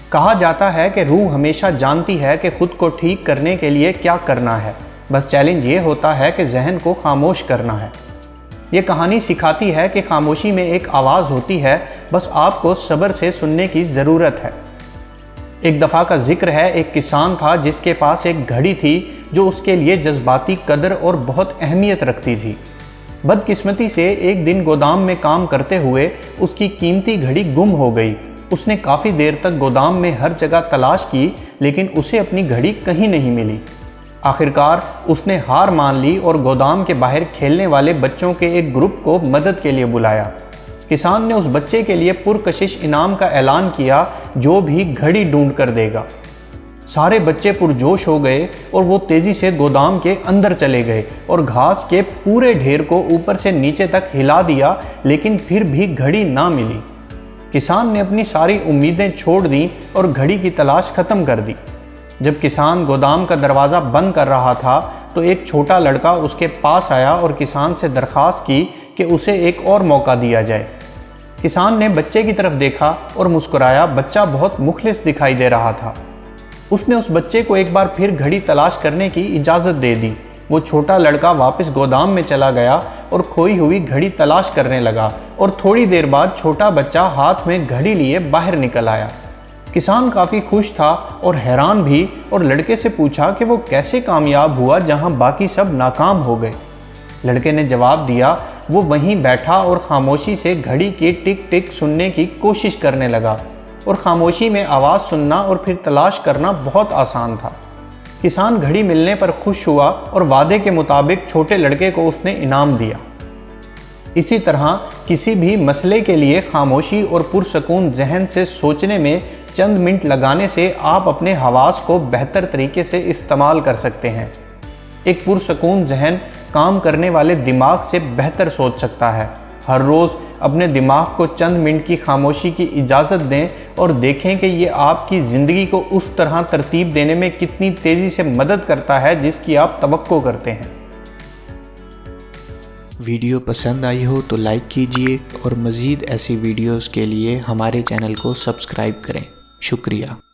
کہا جاتا ہے کہ روح ہمیشہ جانتی ہے کہ خود کو ٹھیک کرنے کے لیے کیا کرنا ہے، بس چیلنج یہ ہوتا ہے کہ ذہن کو خاموش کرنا ہے۔ یہ کہانی سکھاتی ہے کہ خاموشی میں ایک آواز ہوتی ہے، بس آپ کو صبر سے سننے کی ضرورت ہے۔ ایک دفعہ کا ذکر ہے، ایک کسان تھا جس کے پاس ایک گھڑی تھی جو اس کے لیے جذباتی قدر اور بہت اہمیت رکھتی تھی۔ بدقسمتی سے ایک دن گودام میں کام کرتے ہوئے اس کی قیمتی گھڑی گم ہو گئی۔ اس نے کافی دیر تک گودام میں ہر جگہ تلاش کی، لیکن اسے اپنی گھڑی کہیں نہیں ملی۔ آخرکار اس نے ہار مان لی اور گودام کے باہر کھیلنے والے بچوں کے ایک گروپ کو مدد کے لیے بلایا۔ کسان نے اس بچے کے لیے پرکشش انعام کا اعلان کیا جو بھی گھڑی ڈھونڈ کر دے گا۔ سارے بچے پرجوش ہو گئے اور وہ تیزی سے گودام کے اندر چلے گئے اور گھاس کے پورے ڈھیر کو اوپر سے نیچے تک ہلا دیا، لیکن پھر بھی گھڑی نہ ملی۔ کسان نے اپنی ساری امیدیں چھوڑ دیں اور گھڑی کی تلاش ختم کر دی۔ جب کسان گودام کا دروازہ بند کر رہا تھا تو ایک چھوٹا لڑکا اس کے پاس آیا اور کسان سے درخواست کی کہ اسے ایک اور موقع دیا جائے۔ کسان نے بچے کی طرف دیکھا اور مسکرایا۔ بچہ بہت مخلص دکھائی دے رہا تھا۔ اس نے اس بچے کو ایک بار پھر گھڑی تلاش کرنے کی اجازت دے دی۔ وہ چھوٹا لڑکا واپس گودام میں چلا گیا اور کھوئی ہوئی گھڑی تلاش کرنے لگا، اور تھوڑی دیر بعد چھوٹا بچہ ہاتھ میں گھڑی لیے باہر نکل آیا۔ کسان کافی خوش تھا اور حیران بھی، اور لڑکے سے پوچھا کہ وہ کیسے کامیاب ہوا جہاں باقی سب ناکام ہو گئے۔ لڑکے نے جواب دیا، وہ وہیں بیٹھا اور خاموشی سے گھڑی کی ٹک ٹک سننے کی کوشش کرنے لگا، اور خاموشی میں آواز سننا اور پھر تلاش کرنا بہت آسان تھا۔ کسان گھڑی ملنے پر خوش ہوا اور وعدے کے مطابق چھوٹے لڑکے کو اس نے انعام دیا۔ اسی طرح کسی بھی مسئلے کے لیے خاموشی اور پرسکون ذہن سے سوچنے میں چند منٹ لگانے سے آپ اپنے حواس کو بہتر طریقے سے استعمال کر سکتے ہیں۔ ایک پرسکون ذہن کام کرنے والے دماغ سے بہتر سوچ سکتا ہے۔ ہر روز اپنے دماغ کو چند منٹ کی خاموشی کی اجازت دیں اور دیکھیں کہ یہ آپ کی زندگی کو اس طرح ترتیب دینے میں کتنی تیزی سے مدد کرتا ہے جس کی آپ توقع کرتے ہیں۔ ویڈیو پسند آئی ہو تو لائک کیجئے اور مزید ایسی ویڈیوز کے لیے ہمارے چینل کو سبسکرائب کریں۔ شکریہ۔